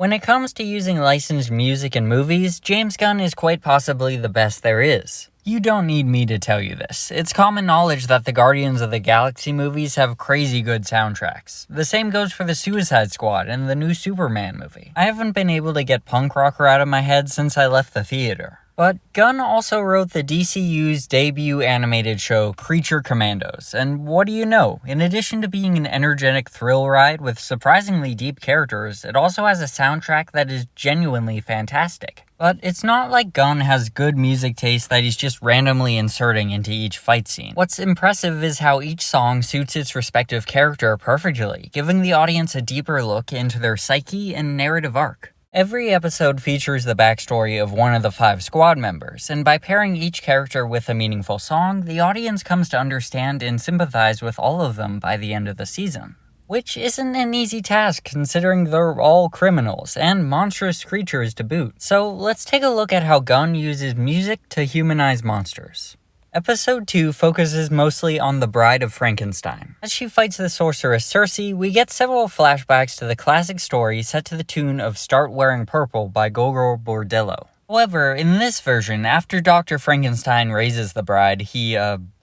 When it comes to using licensed music in movies, James Gunn is quite possibly the best there is. You don't need me to tell you this. It's common knowledge that the Guardians of the Galaxy movies have crazy good soundtracks. The same goes for the Suicide Squad and the new Superman movie. I haven't been able to get Punk Rocker out of my head since I left the theater. But Gunn also wrote the DCU's debut animated show Creature Commandos, and what do you know? In addition to being an energetic thrill ride with surprisingly deep characters, it also has a soundtrack that is genuinely fantastic. But it's not like Gunn has good music taste that he's just randomly inserting into each fight scene. What's impressive is how each song suits its respective character perfectly, giving the audience a deeper look into their psyche and narrative arc. Every episode features the backstory of one of the 5 squad members, and by pairing each character with a meaningful song, the audience comes to understand and sympathize with all of them by the end of the season. Which isn't an easy task considering they're all criminals, and monstrous creatures to boot. So let's take a look at how Gunn uses music to humanize monsters. Episode 2 focuses mostly on the Bride of Frankenstein. As she fights the sorceress Circe, we get several flashbacks to the classic story set to the tune of Start Wearing Purple by Gogol Bordello. However, in this version, after Dr. Frankenstein raises the bride, he,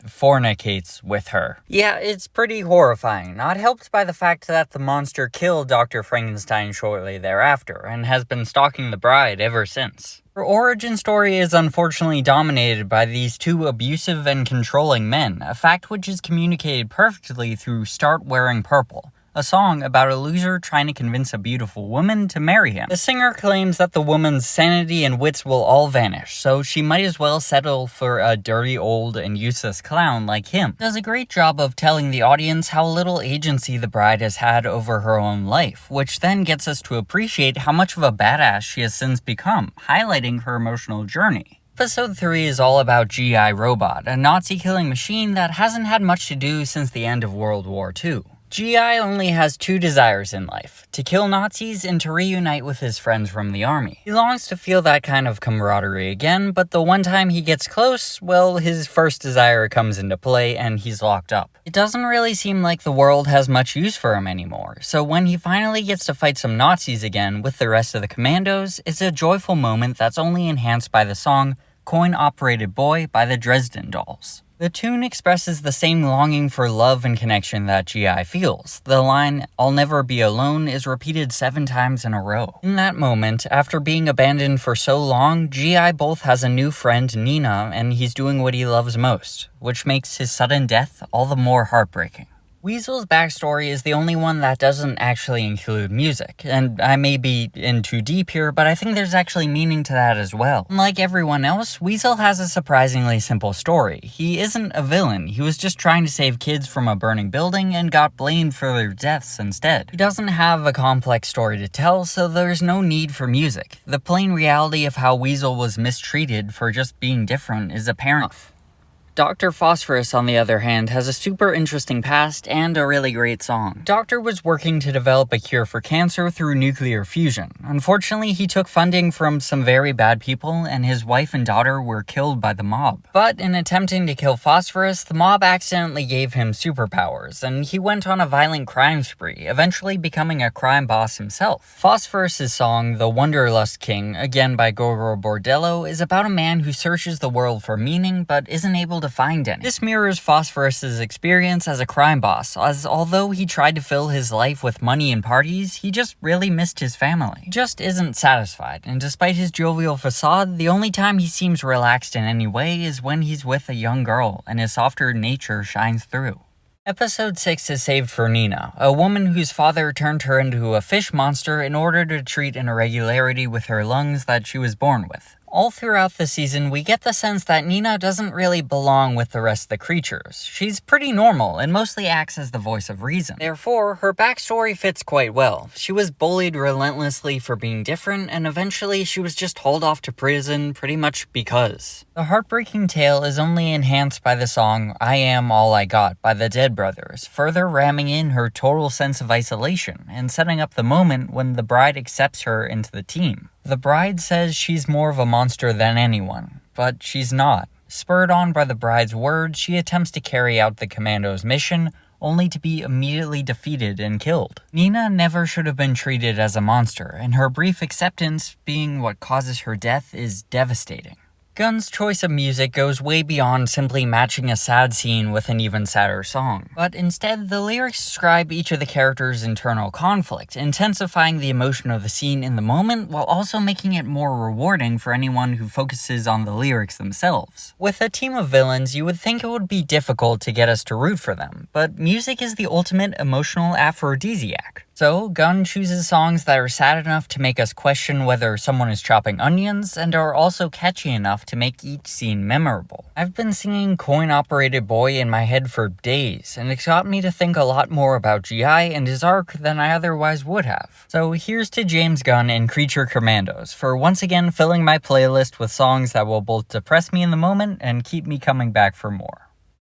fornicates with her. Yeah, it's pretty horrifying, not helped by the fact that the monster killed Dr. Frankenstein shortly thereafter, and has been stalking the bride ever since. Her origin story is unfortunately dominated by these 2 abusive and controlling men, a fact which is communicated perfectly through Start Wearing Purple, a song about a loser trying to convince a beautiful woman to marry him. The singer claims that the woman's sanity and wits will all vanish, so she might as well settle for a dirty old and useless clown like him. Does a great job of telling the audience how little agency the bride has had over her own life, which then gets us to appreciate how much of a badass she has since become, highlighting her emotional journey. Episode 3 is all about G.I. Robot, a Nazi-killing machine that hasn't had much to do since the end of World War II. G.I. only has 2 desires in life, to kill Nazis and to reunite with his friends from the army. He longs to feel that kind of camaraderie again, but the one time he gets close, well, his first desire comes into play and he's locked up. It doesn't really seem like the world has much use for him anymore, so when he finally gets to fight some Nazis again with the rest of the Commandos, it's a joyful moment that's only enhanced by the song Coin-Operated Boy by the Dresden Dolls. The tune expresses the same longing for love and connection that G.I. feels. The line, "I'll never be alone," is repeated 7 times in a row. In that moment, after being abandoned for so long, G.I. both has a new friend, Nina, and he's doing what he loves most, which makes his sudden death all the more heartbreaking. Weasel's backstory is the only one that doesn't actually include music, and I may be in too deep here, but I think there's actually meaning to that as well. Like everyone else, Weasel has a surprisingly simple story. He isn't a villain, he was just trying to save kids from a burning building and got blamed for their deaths instead. He doesn't have a complex story to tell, so there's no need for music. The plain reality of how Weasel was mistreated for just being different is apparent. Dr. Phosphorus, on the other hand, has a super interesting past and a really great song. Doctor was working to develop a cure for cancer through nuclear fusion. Unfortunately, he took funding from some very bad people, and his wife and daughter were killed by the mob. But in attempting to kill Phosphorus, the mob accidentally gave him superpowers, and he went on a violent crime spree, eventually becoming a crime boss himself. Phosphorus' song, The Wanderlust King, again by Gogol Bordello, is about a man who searches the world for meaning, but isn't able to find any. This mirrors Phosphorus' experience as a crime boss, as although he tried to fill his life with money and parties, he just really missed his family. He just isn't satisfied, and despite his jovial facade, the only time he seems relaxed in any way is when he's with a young girl, and his softer nature shines through. Episode 6 is saved for Nina, a woman whose father turned her into a fish monster in order to treat an irregularity with her lungs that she was born with. All throughout the season, we get the sense that Nina doesn't really belong with the rest of the creatures. She's pretty normal and mostly acts as the voice of reason. Therefore, her backstory fits quite well. She was bullied relentlessly for being different, and eventually she was just hauled off to prison pretty much because. The heartbreaking tale is only enhanced by the song I Am All I Got by the Dead Brothers, further ramming in her total sense of isolation and setting up the moment when the bride accepts her into the team. The bride says she's more of a monster than anyone, but she's not. Spurred on by the bride's words, she attempts to carry out the Commandos' mission, only to be immediately defeated and killed. Nina never should have been treated as a monster, and her brief acceptance being what causes her death is devastating. Gunn's choice of music goes way beyond simply matching a sad scene with an even sadder song, but instead the lyrics describe each of the characters' internal conflict, intensifying the emotion of the scene in the moment while also making it more rewarding for anyone who focuses on the lyrics themselves. With a team of villains, you would think it would be difficult to get us to root for them, but music is the ultimate emotional aphrodisiac. So, Gunn chooses songs that are sad enough to make us question whether someone is chopping onions, and are also catchy enough to make each scene memorable. I've been singing Coin-Operated Boy in my head for days, and it's got me to think a lot more about G.I. and his arc than I otherwise would have. So here's to James Gunn and Creature Commandos for once again filling my playlist with songs that will both depress me in the moment and keep me coming back for more.